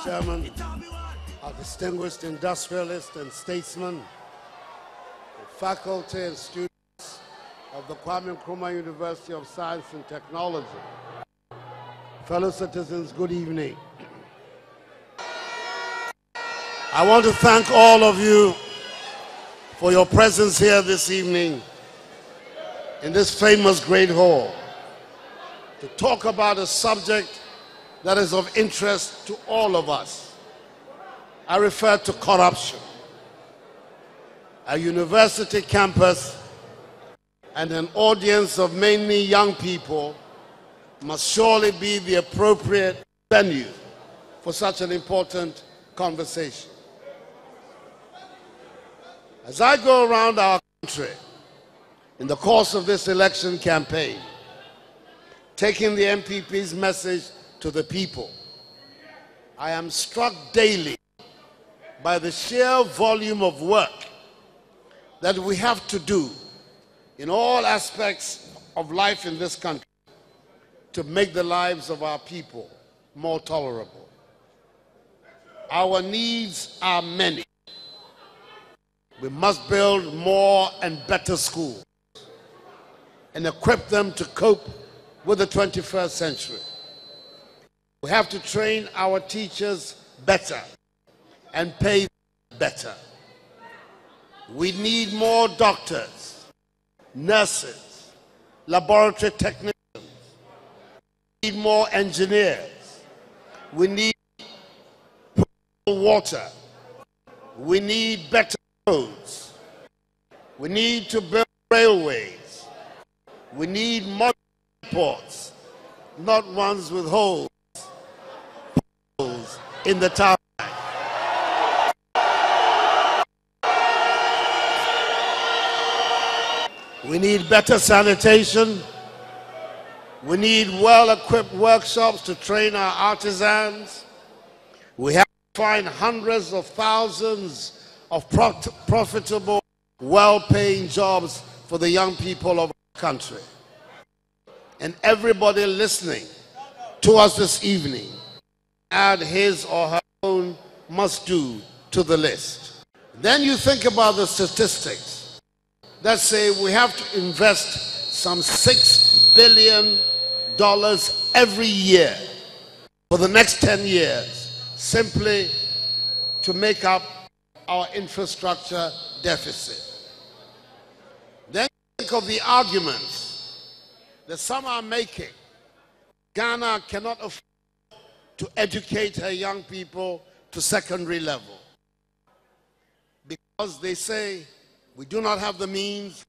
Chairman, our distinguished industrialist and statesman, the faculty and students of the Kwame Nkrumah University of Science and Technology. Fellow citizens, good evening. I want to thank all of you for your presence here this evening in this famous great hall to talk about a subject that is of interest to all of us. I refer to corruption. A university campus and an audience of mainly young people must surely be the appropriate venue for such an important conversation. As I go around our country in the course of this election campaign, taking the MPP's message to the people, I am struck daily by the sheer volume of work that we have to do in all aspects of life in this country to make the lives of our people more tolerable. Our needs are many. We must build more and better schools and equip them to cope with the 21st century. We have to train our teachers better and pay them better. We need more doctors, nurses, laboratory technicians. We need more engineers. We need potable water. We need better roads. We need to build railways. We need modern airports, not ones with holes in the town. We need better sanitation. We need well-equipped workshops to train our artisans. We have to find hundreds of thousands of profitable, well-paying jobs for the young people of our country. And everybody listening to us this evening add his or her own must-do to the list. Then you think about the statistics that say we have to invest some $6 billion every year for the next 10 years simply to make up our infrastructure deficit. Then you think of the arguments that some are making. Ghana cannot afford to educate her young people to secondary level because they say we do not have the means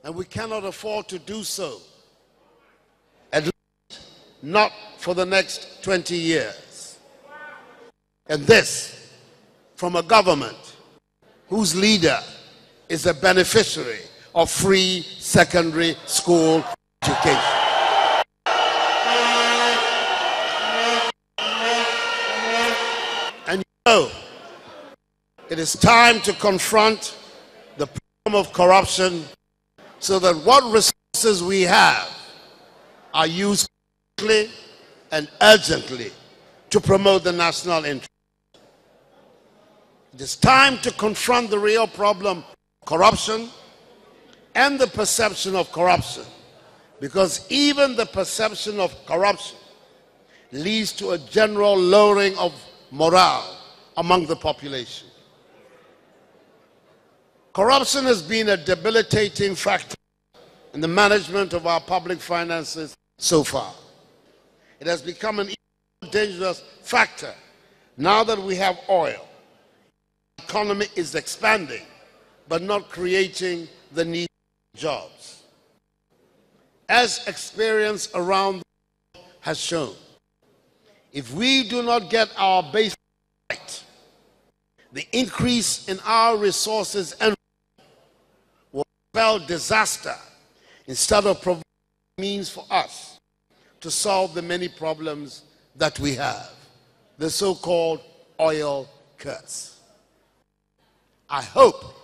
and we cannot afford to do so, at least not for the next 20 years. And this from a government whose leader is a beneficiary of free secondary school education. And you know, it is time to confront the problem of corruption so that what resources we have are used quickly and urgently to promote the national interest. It is time to confront the real problem, corruption, and the perception of corruption, because even the perception of corruption leads to a general lowering of morale among the population. Corruption has been a debilitating factor in the management of our public finances so far. It has become an even dangerous factor now that we have oil. The economy is expanding, but not creating the needed jobs. As experience around the world has shown, if we do not get our base right, the increase in our resources and will spell disaster instead of providing means for us to solve the many problems that we have, the so-called oil curse. I hope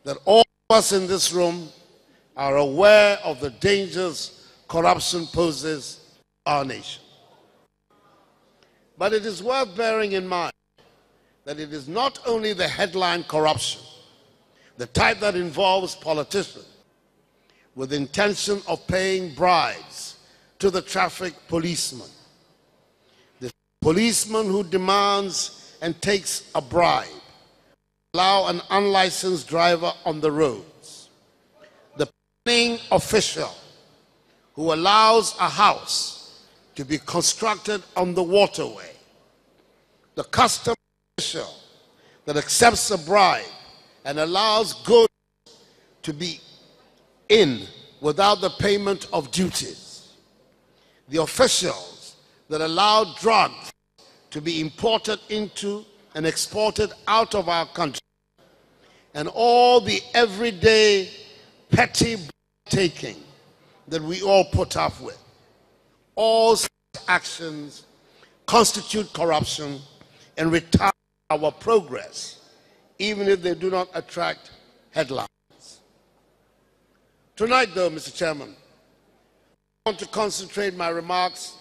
that all of us in this room are aware of the dangers corruption poses to our nation. But it is worth bearing in mind that it is not only the headline corruption, the type that involves politicians with intention of paying bribes to the traffic policeman. The policeman who demands and takes a bribe, allow an unlicensed driver on the roads. The planning official who allows a house to be constructed on the waterway. The customs official that accepts a bribe and allows goods to be in without the payment of duties. The officials that allow drugs to be imported into and exported out of our country. And all the everyday petty taking that we all put up with. All such actions constitute corruption and retard our progress, even if they do not attract headlines. Tonight, though, Mr. Chairman, I want to concentrate my remarks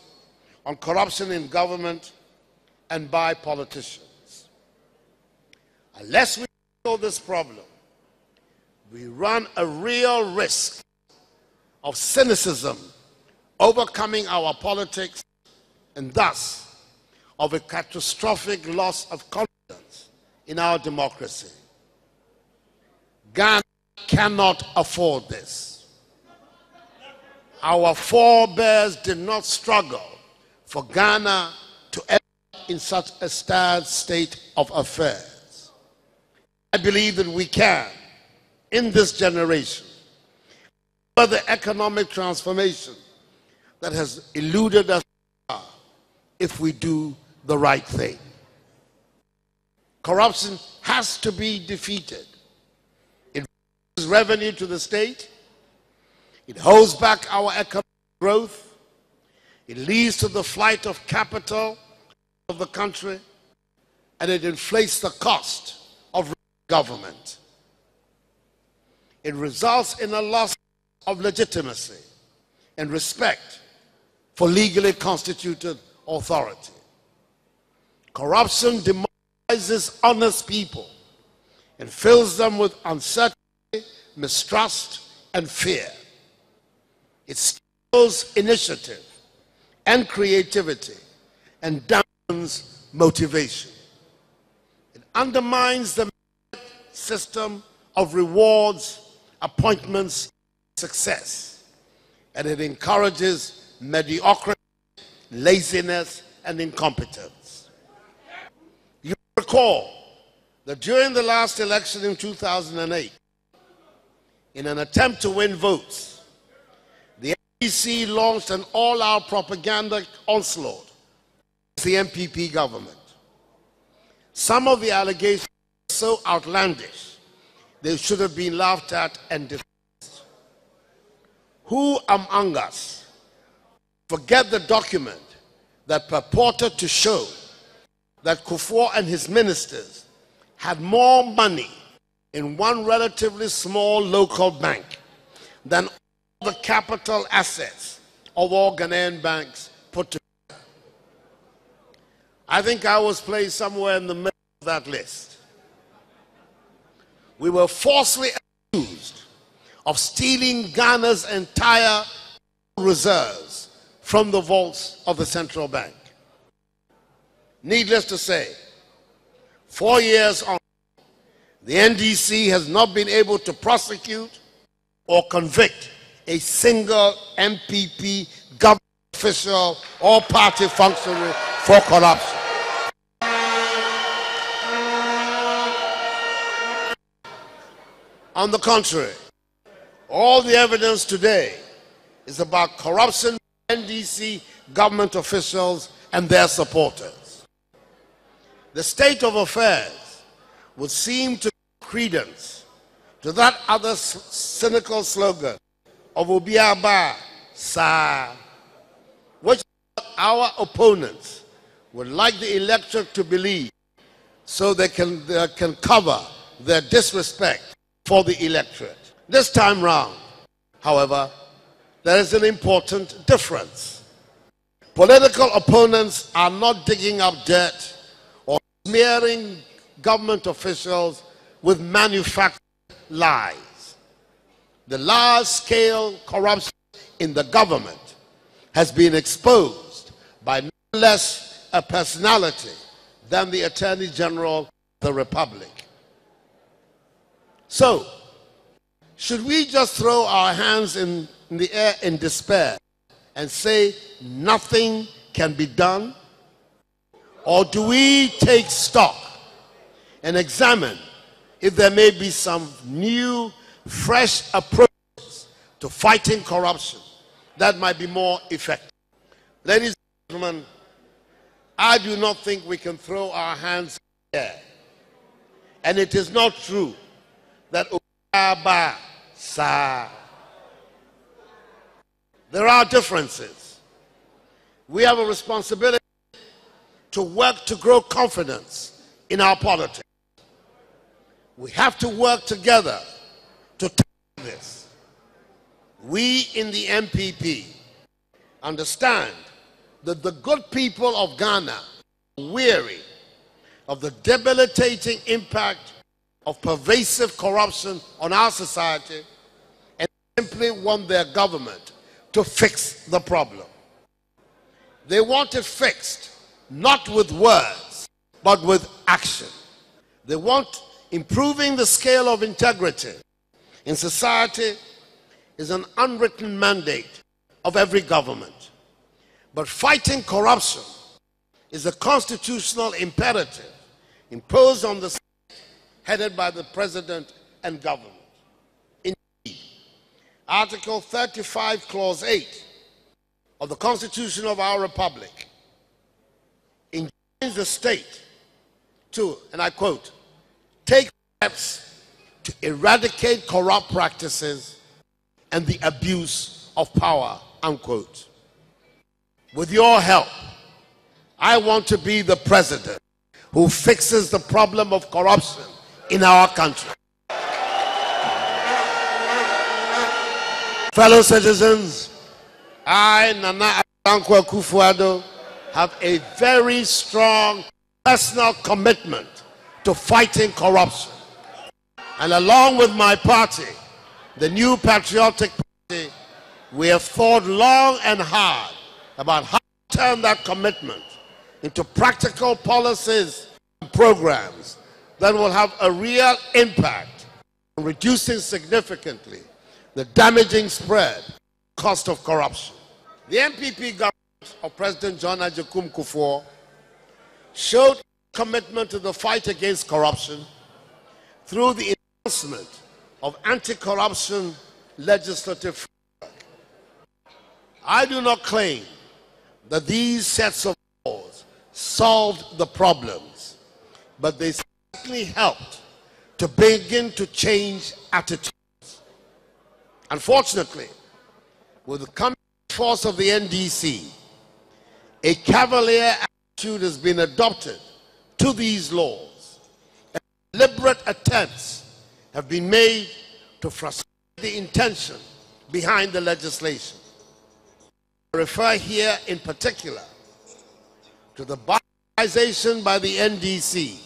on corruption in government and by politicians. Unless we tackle this problem, we run a real risk of cynicism overcoming our politics and thus of a catastrophic loss of confidence in our democracy. Ghana cannot afford this. Our forebears did not struggle for Ghana to end in such a sad state of affairs. I believe that we can, in this generation, the economic transformation that has eluded us if we do the right thing. Corruption has to be defeated. It brings revenue to the state. It holds back our economic growth. It leads to the flight of capital of the country, and it inflates the cost of government. It results in a loss of legitimacy and respect for legally constituted authority. Corruption demoralizes honest people and fills them with uncertainty, mistrust, and fear. It steals initiative and creativity and dampens motivation. It undermines the system of rewards, appointments, success, and it encourages mediocrity, laziness, and incompetence. You recall that during the last election in 2008, in an attempt to win votes, the NDC launched an all-out propaganda onslaught against the MPP government. Some of the allegations were so outlandish, they should have been laughed at and dismissed. Who among us forget the document that purported to show that Kufuor and his ministers had more money in one relatively small local bank than all the capital assets of all Ghanaian banks put together? I think I was placed somewhere in the middle of that list. We were falsely accused of stealing Ghana's entire reserves from the vaults of the central bank. Needless to say, 4 years on, the NDC has not been able to prosecute or convict a single MPP government official or party functionary for corruption. On the contrary, all the evidence today is about corruption by NDC government officials and their supporters. The state of affairs would seem to give credence to that other cynical slogan of Obiaba Sa, which our opponents would like the electorate to believe so they can cover their disrespect for the electorate. This time round, however, there is an important difference. Political opponents are not digging up dirt or smearing government officials with manufactured lies. The large-scale corruption in the government has been exposed by no less a personality than the Attorney General of the Republic. So, should we just throw our hands in the air in despair and say nothing can be done? Or do we take stock and examine if there may be some new, fresh approaches to fighting corruption that might be more effective? Ladies and gentlemen, I do not think we can throw our hands in the air. And it is not true that Obaba sa. There are differences. We have a responsibility to work to grow confidence in our politics. We have to work together to tackle this. We in the MPP understand that the good people of Ghana are weary of the debilitating impact of pervasive corruption on our society and simply want their government to fix the problem. They want it fixed, not with words, but with action. They want improving the scale of integrity in society is an unwritten mandate of every government. But fighting corruption is a constitutional imperative imposed on the state headed by the president and government. Indeed, Article 35, Clause 8 of the Constitution of our Republic enjoins the state to, and I quote, take steps to eradicate corrupt practices and the abuse of power, unquote. With your help, I want to be the president who fixes the problem of corruption in our country. Fellow citizens, I, Nana Dankwa Akufo-Addo, have a very strong personal commitment to fighting corruption. And along with my party, the New Patriotic Party, we have thought long and hard about how to turn that commitment into practical policies and programs that will have a real impact on reducing significantly the damaging spread cost of corruption. The MPP government of President John Agyekum Kufuor showed commitment to the fight against corruption through the enhancement of anti-corruption legislative framework. I do not claim that these sets of laws solved the problems, but they certainly helped to begin to change attitudes. Unfortunately, with the coming force of the NDC, a cavalier attitude has been adopted to these laws, and deliberate attempts have been made to frustrate the intention behind the legislation. I refer here in particular to the bastardization by the NDC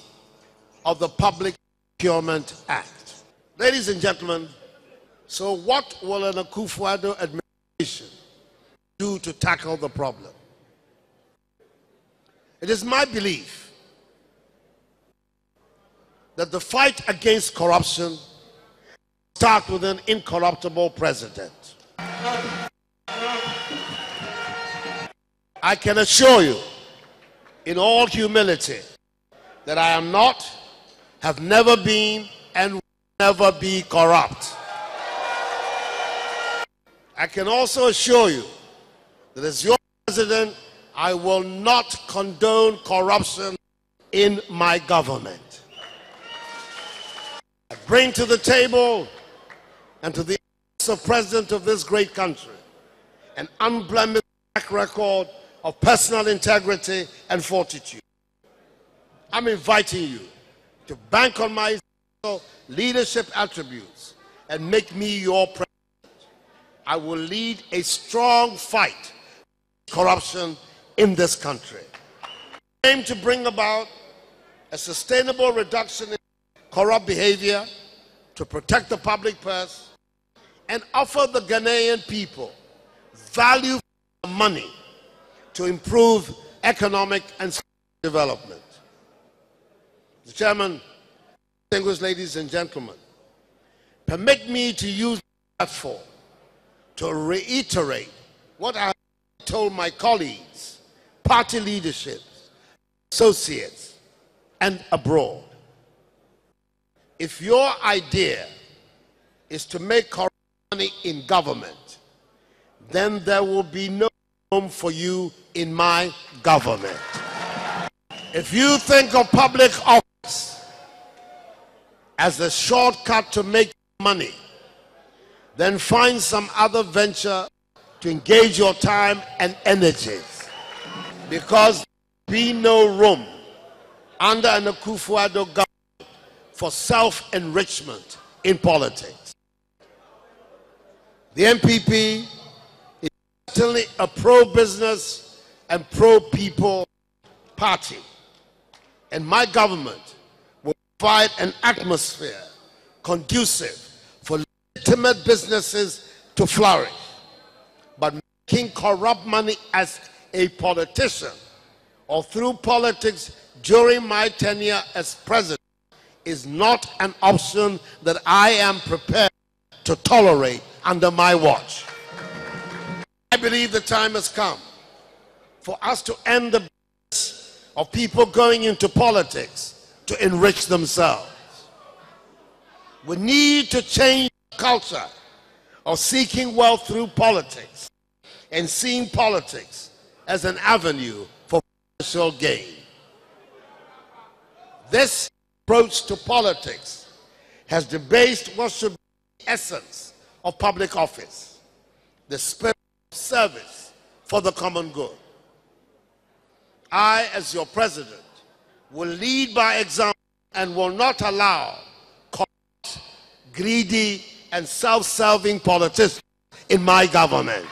of the Public Procurement Act. Ladies and gentlemen, so what will an Akufo-Addo administration do to tackle the problem? It is my belief that the fight against corruption starts with an incorruptible president. I can assure you, in all humility, that I am not, have never been, and will never be corrupt. I can also assure you that as your president, I will not condone corruption in my government. I bring to the table and to the office of president of this great country an unblemished track record of personal integrity and fortitude. I'm inviting you to bank on my leadership attributes and make me your president. I will lead a strong fight against corruption in this country. We aim to bring about a sustainable reduction in corrupt behavior, to protect the public purse, and offer the Ghanaian people value for money to improve economic and social development. Mr. Chairman, distinguished ladies and gentlemen, permit me to use the platform to reiterate what I told my colleagues, party leadership, associates, and abroad. If your idea is to make corrupt money in government, then there will be no room for you in my government. If you think of public office as a shortcut to make money, then find some other venture to engage your time and energies, because there will be no room under an Akufo-Addo government for self-enrichment in politics. The NPP is certainly a pro-business and pro-people party, and my government will provide an atmosphere conducive for legitimate businesses to flourish. But making corrupt money as a politician or through politics during my tenure as president is not an option that I am prepared to tolerate under my watch. I believe the time has come for us to end the business of people going into politics to enrich themselves. We need to change the culture of seeking wealth through politics and seeing politics as an avenue for financial gain. This approach to politics has debased what should be the essence of public office, the spirit of service for the common good. I, as your president, will lead by example and will not allow corrupt, greedy, and self-serving politicians in my government.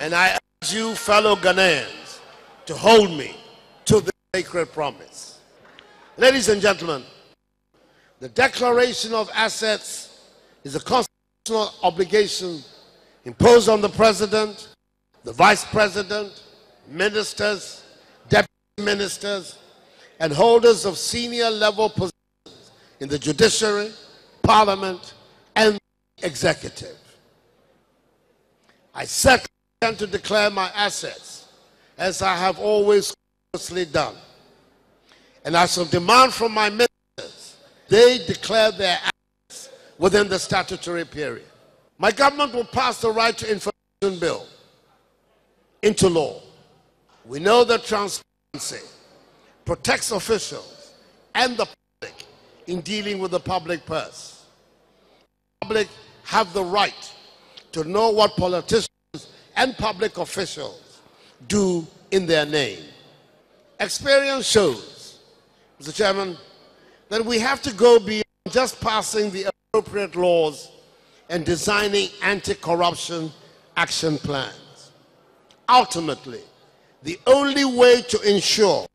And I urge you, fellow Ghanaians, to hold me to this sacred promise. Ladies and gentlemen, the declaration of assets is a constitutional obligation imposed on the President, the Vice President, ministers, deputy ministers, and holders of senior level positions in the judiciary, parliament, and executive. I certainly intend to declare my assets, as I have always closely done. And I shall demand from my ministers they declare their assets within the statutory period. My government will pass the Right to Information Bill into law. We know that transparency protects officials and the public in dealing with the public purse. The public have the right to know what politicians and public officials do in their name. Experience shows, Mr. Chairman, that we have to go beyond just passing the appropriate laws and designing anti-corruption action plans. Ultimately, the only way to ensure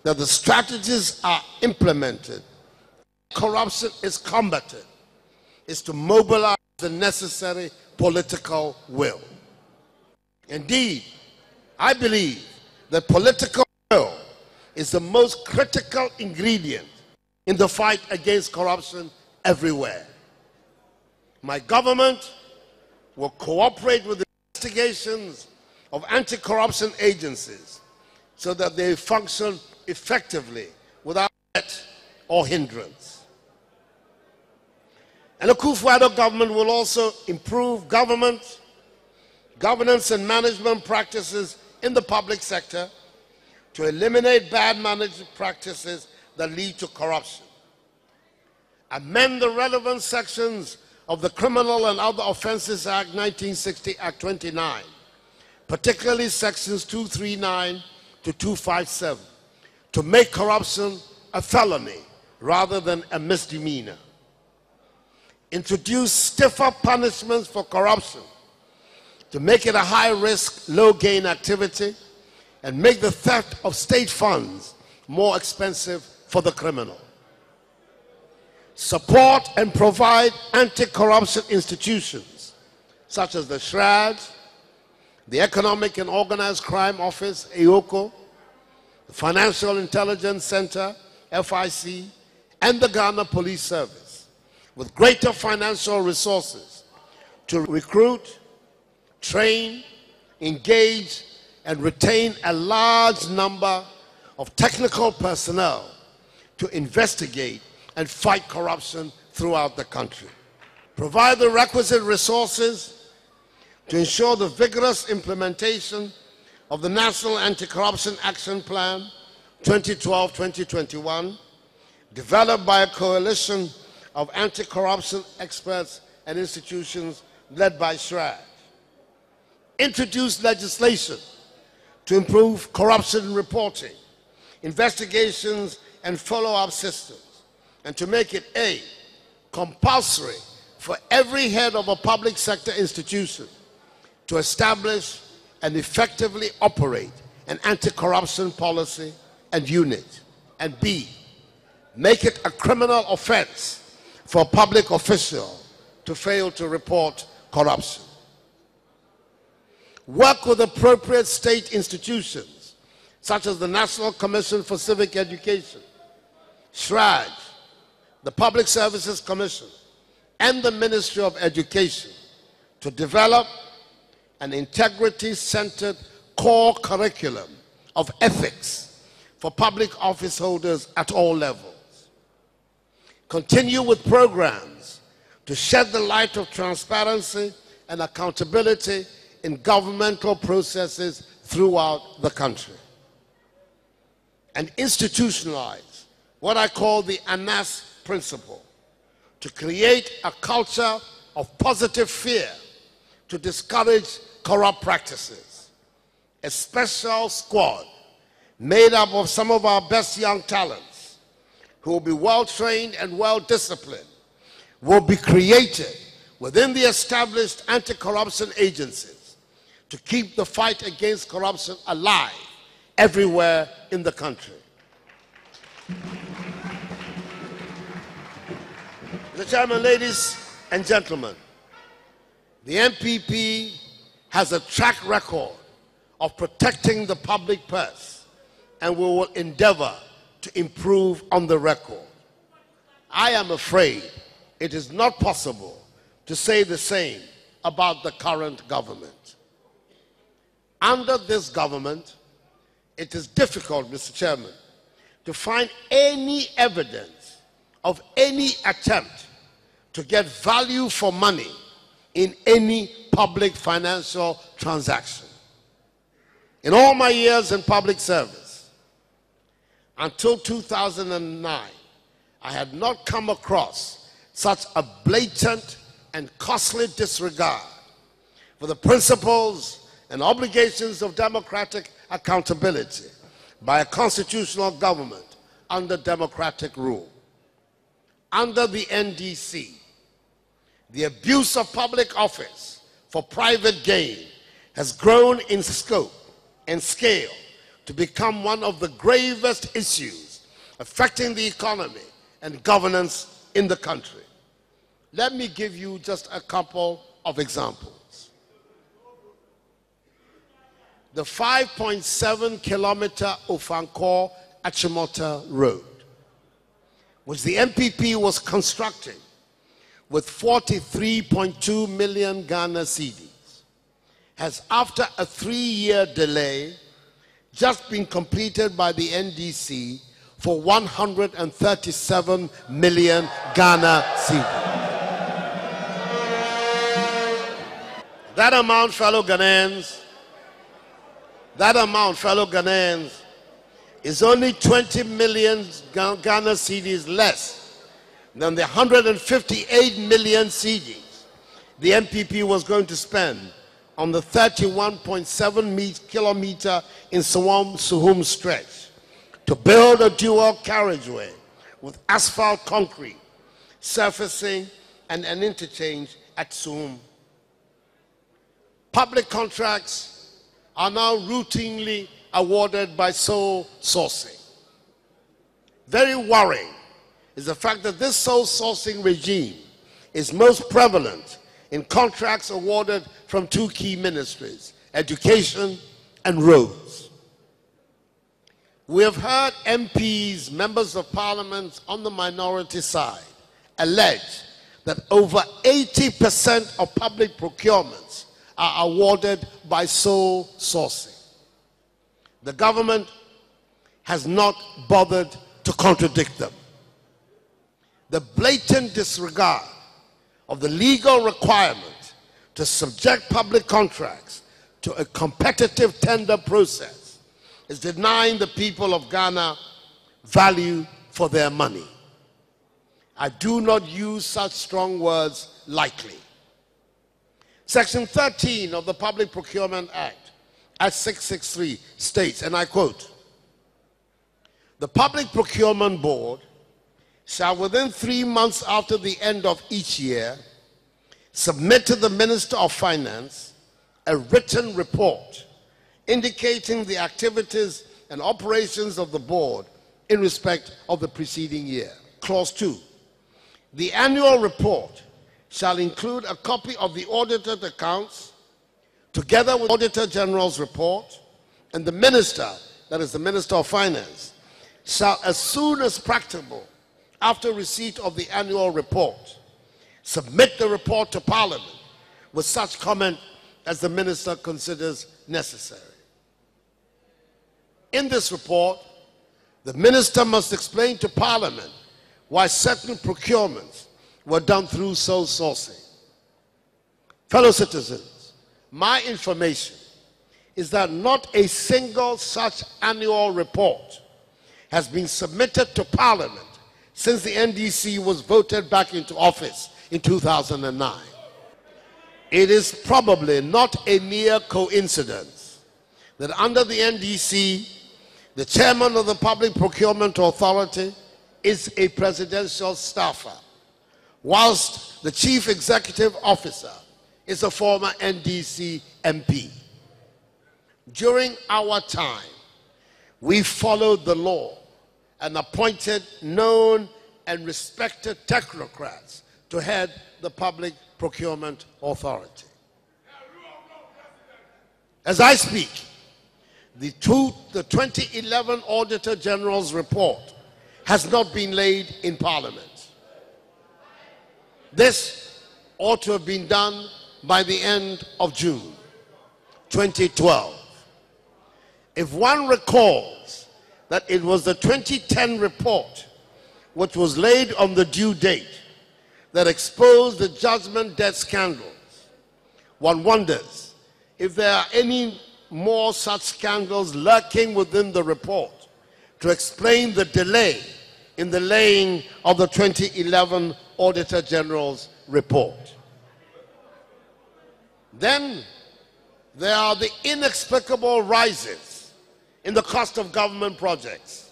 that the strategies are implemented, corruption is combated, is to mobilize the necessary political will. Indeed, I believe that political will is the most critical ingredient in the fight against corruption everywhere. My government will cooperate with the investigations of anti-corruption agencies so that they function effectively without threat or hindrance. And the Akufo-Addo government will also improve governance and management practices in the public sector to eliminate bad management practices that lead to corruption. Amend the relevant sections of the Criminal and Other Offences Act 1960, Act 29, particularly sections 239 to 257, to make corruption a felony rather than a misdemeanor. introduce stiffer punishments for corruption to make it a high-risk, low-gain activity, and make the theft of state funds more expensive for the criminal. Support and provide anti-corruption institutions such as the SHRAD, the Economic and Organized Crime Office, EOCO, the Financial Intelligence Center, FIC, and the Ghana Police Service with greater financial resources to recruit, train, engage, and retain a large number of technical personnel to investigate and fight corruption throughout the country. Provide the requisite resources to ensure the vigorous implementation of the National Anti-Corruption Action Plan 2012-2021, developed by a coalition of anti-corruption experts and institutions led by SHRAD. Introduce legislation to improve corruption reporting, investigations, and follow-up systems, and to make it A, compulsory for every head of a public sector institution to establish and effectively operate an anti-corruption policy and unit, and B, make it a criminal offense for a public official to fail to report corruption. Work with appropriate state institutions, such as the National Commission for Civic Education, SHRAD, the Public Services Commission, and the Ministry of Education to develop an integrity-centered core curriculum of ethics for public office holders at all levels. Continue with programs to shed the light of transparency and accountability in governmental processes throughout the country. And institutionalize what I call the ANAS principle, to create a culture of positive fear to discourage corrupt practices. A special squad made up of some of our best young talents who will be well-trained and well-disciplined will be created within the established anti-corruption agencies to keep the fight against corruption alive everywhere in the country. Mr. Chairman, ladies and gentlemen, the NPP has a track record of protecting the public purse, and we will endeavor to improve on the record. I am afraid it is not possible to say the same about the current government. Under this government, it is difficult, Mr. Chairman, to find any evidence of any attempt to get value for money in any public financial transaction. In all my years in public service, until 2009, I had not come across such a blatant and costly disregard for the principles and obligations of democratic accountability by a constitutional government under democratic rule. Under the NDC, the abuse of public office for private gain has grown in scope and scale to become one of the gravest issues affecting the economy and governance in the country. Let me give you just a couple of examples. The 5.7-kilometer Ofankor-Achimota Road, which the NPP was constructing with 43.2 million Ghana cedis, has, after a 3-year delay, just been completed by the NDC for 137 million Ghana cedis. That amount, fellow Ghanaians, is only 20 million Ghana cedis less than the 158 million cedis the NPP was going to spend on the 31.7 kilometer in Suhum stretch to build a dual carriageway with asphalt concrete, surfacing, and an interchange at Suhum. Public contracts are now routinely awarded by sole sourcing. Very worrying is the fact that this sole sourcing regime is most prevalent in contracts awarded from two key ministries, education and roads. We have heard MPs, members of parliament on the minority side, allege that over 80% of public procurements are awarded by sole sourcing. The government has not bothered to contradict them. The blatant disregard of the legal requirement to subject public contracts to a competitive tender process is denying the people of Ghana value for their money. I do not use such strong words lightly. Section 13 of the Public Procurement Act, Act 663, states, and I quote, "The Public Procurement Board shall within 3 months after the end of each year submit to the Minister of Finance a written report indicating the activities and operations of the board in respect of the preceding year." Clause 2, "The annual report shall include a copy of the audited accounts together with the Auditor General's report, and the Minister, that is the Minister of Finance, shall as soon as practicable after receipt of the annual report submit the report to Parliament with such comment as the Minister considers necessary. In this report, the Minister must explain to Parliament why certain procurements were done through sole sourcing. Fellow citizens, my information is that not a single such annual report has been submitted to Parliament since the NDC was voted back into office in 2009. It is probably not a mere coincidence that under the NDC, the chairman of the Public Procurement Authority is a presidential staffer, whilst the chief executive officer is a former NDC MP. During our time, we followed the law and appointed known and respected technocrats to head the Public Procurement Authority. As I speak, the 2011 Auditor General's report has not been laid in Parliament. This ought to have been done by the end of June 2012. If one recalls that it was the 2010 report which was laid on the due date that exposed the judgment debt scandals, one wonders if there are any more such scandals lurking within the report to explain the delay in the laying of the 2011 Auditor General's report. Then there are the inexplicable rises in the cost of government projects.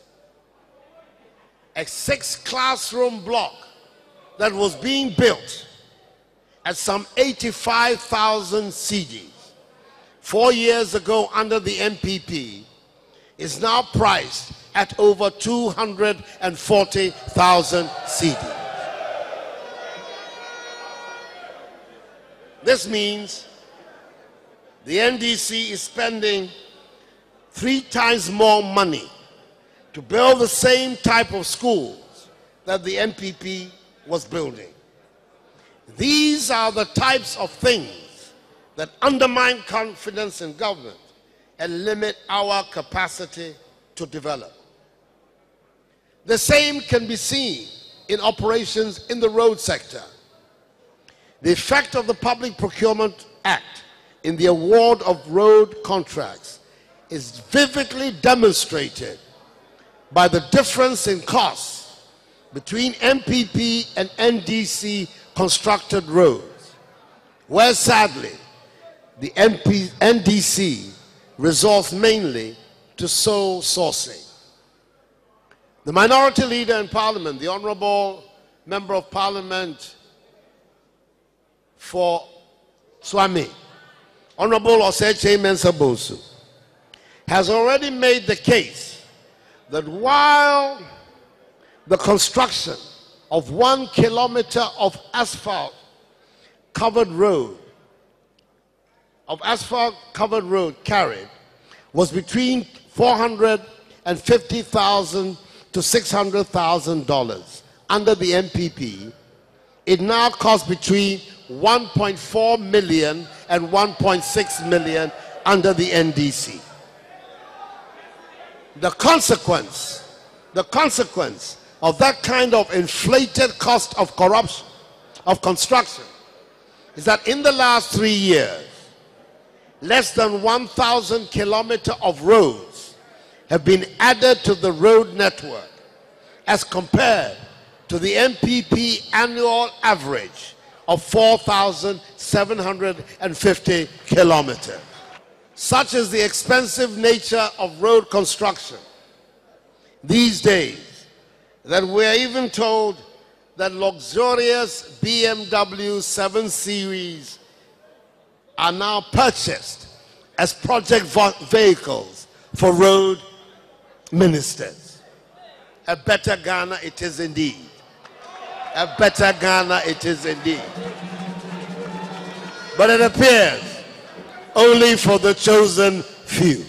A 6-classroom block that was being built at some 85,000 cedis 4 years ago under the MPP is now priced at over 240,000 cedis. This means the NDC is spending 3 times more money to build the same type of schools that the MPP was building. These are the types of things that undermine confidence in government and limit our capacity to develop. The same can be seen in operations in the road sector. The effect of the Public Procurement Act in the award of road contracts is vividly demonstrated by the difference in costs between MPP and NDC constructed roads, where sadly the NDC resorts mainly to sole sourcing. The minority leader in Parliament, the Honourable Member of Parliament for Swami, Honorable Oseche Mensah Bonsu, has already made the case that while the construction of 1 kilometer of asphalt-covered road carried was between $450,000 to $600,000 under the MPP, it now costs between $1.4 million and $1.6 million under the NDC. The consequence of that kind of inflated cost of corruption, of construction, is that in the last 3 years, less than 1,000 kilometers of roads have been added to the road network as compared to the MPP annual average of 4,750 kilometers. Such is the expensive nature of road construction these days that we're even told that luxurious BMW 7 Series are now purchased as project vehicles for road ministers. A better Ghana it is indeed. A better Ghana it is indeed. But it appears only for the chosen few.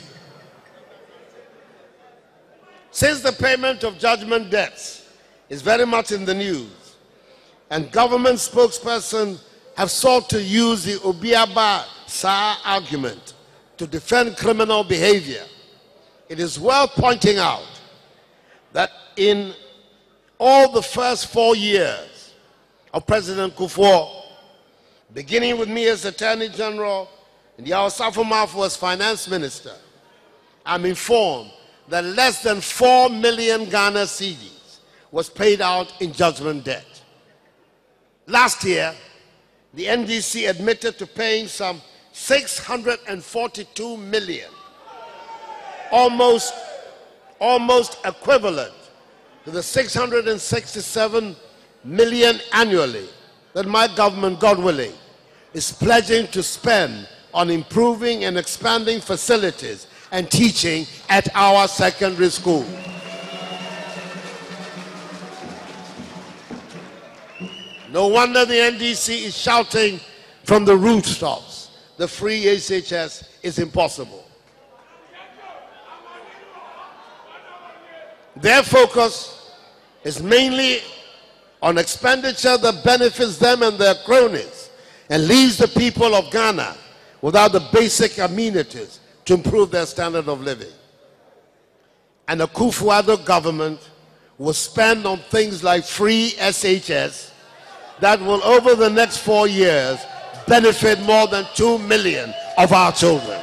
Since the payment of judgment debts is very much in the news, and government spokespersons have sought to use the Obiaba Sa argument to defend criminal behavior, it is worth pointing out that in all the first 4 years of President Kufuor, beginning with me as Attorney General and Yaw Sarfo Marfo as Finance Minister, I'm informed that less than 4 million Ghana cedis was paid out in judgment debt. Last year, the NDC admitted to paying some 642 million, almost equivalent to the 667 million annually that my government, God willing, is pledging to spend on improving and expanding facilities and teaching at our secondary school. No wonder the NDC is shouting from the rooftops, the free SHS is impossible. Their focus is mainly on expenditure that benefits them and their cronies and leaves the people of Ghana without the basic amenities to improve their standard of living. And the Kufuor government will spend on things like free SHS that will, over the next 4 years, benefit more than 2 million of our children.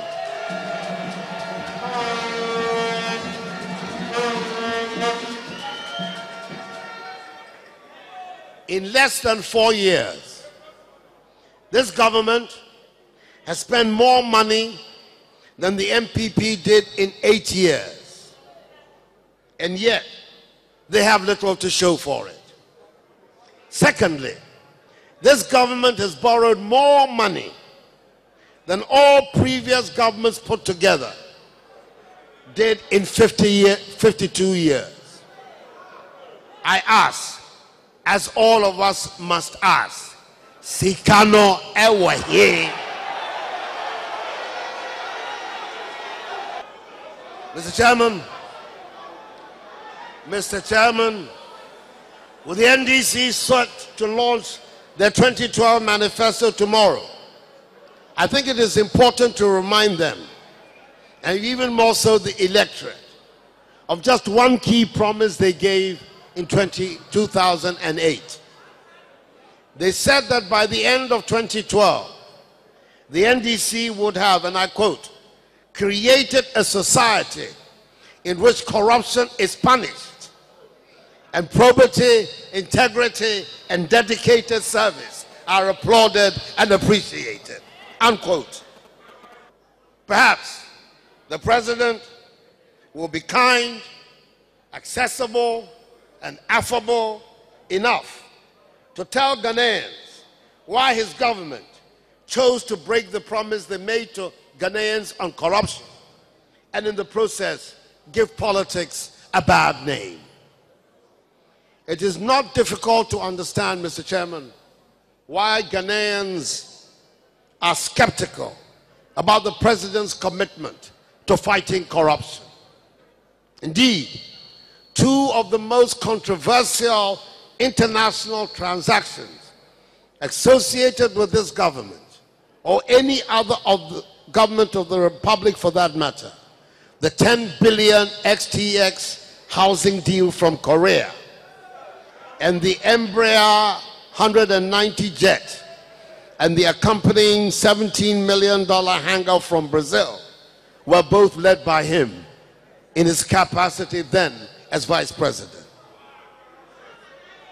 In less than 4 years, this government has spent more money than the MPP did in 8 years. And yet, they have little to show for it. Secondly, this government has borrowed more money than all previous governments put together did in 52 years. I ask, as all of us must ask, Sikano Ewaye. Mr. Chairman, with the NDC set to launch their 2012 manifesto tomorrow, I think it is important to remind them, and even more so the electorate, of just one key promise they gave in 2008. They said that by the end of 2012, the NDC would have, and I quote, created a society in which corruption is punished and probity, integrity, and dedicated service are applauded and appreciated, unquote. Perhaps the president will be kind, accessible, and affable enough to tell Ghanaians why his government chose to break the promise they made to Ghanaians on corruption and in the process give politics a bad name. It is not difficult to understand, Mr. Chairman, why Ghanaians are skeptical about the president's commitment to fighting corruption. Indeed, two of the most controversial international transactions associated with this government, or any other of the government of the Republic for that matter, the 10 billion XTX housing deal from Korea and the Embraer 190 jet and the accompanying $17 million hangar from Brazil were both led by him in his capacity then as vice president.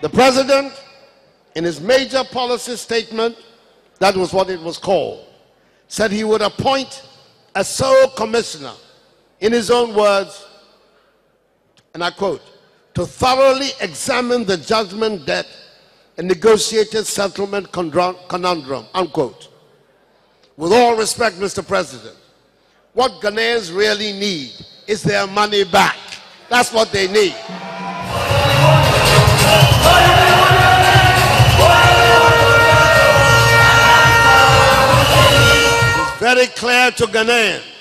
The president, in his major policy statement, that was what it was called, said he would appoint a sole commissioner, in his own words, and I quote, to thoroughly examine the judgment debt and negotiated settlement conundrum, unquote. With all respect, Mr. President, what Ghanaians really need is their money back. That's what they need. It's very clear to Ghanaians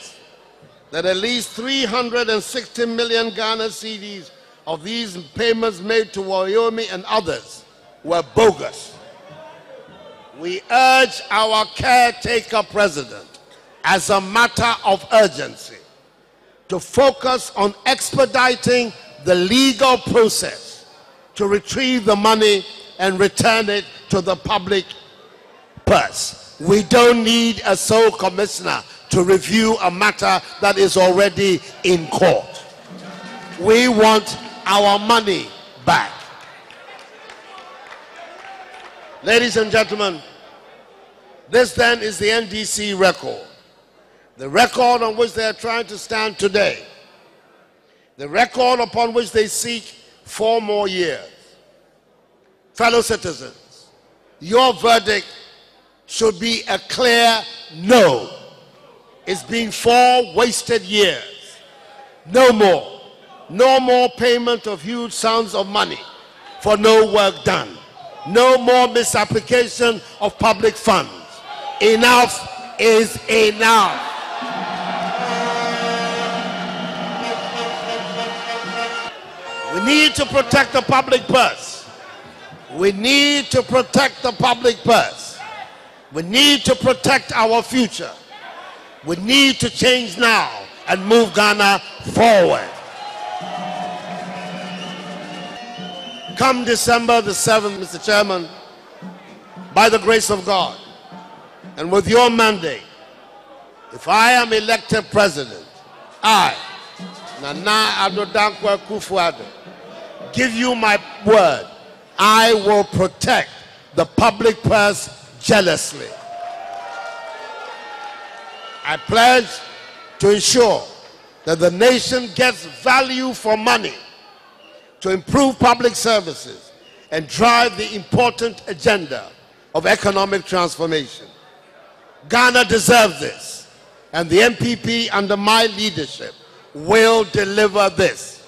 that at least 360 million Ghana cedis of these payments made to Wyoming and others were bogus. We urge our caretaker president, as a matter of urgency, to focus on expediting the legal process to retrieve the money and return it to the public purse. We don't need a sole commissioner to review a matter that is already in court. We want our money back. Ladies and gentlemen, this then is the NDC record. The record on which they are trying to stand today. The record upon which they seek 4 more years. Fellow citizens, your verdict should be a clear no. It's been 4 wasted years. No more. No more payment of huge sums of money for no work done. No more misapplication of public funds. Enough is enough. We need to protect the public purse. We need to protect the public purse. We need to protect our future. We need to change now and move Ghana forward. Come December the 7th, Mr. Chairman, by the grace of God, and with your mandate, if I am elected president, I, Nana Addo Dankwa Akufo-Addo, give you my word, I will protect the public purse jealously. I pledge to ensure that the nation gets value for money to improve public services and drive the important agenda of economic transformation. Ghana deserves this, and the MPP under my leadership will deliver this.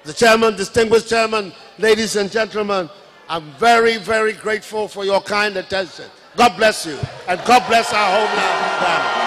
The chairman, distinguished chairman, ladies and gentlemen, I'm very, very grateful for your kind attention. God bless you, and God bless our homeland, Ghana.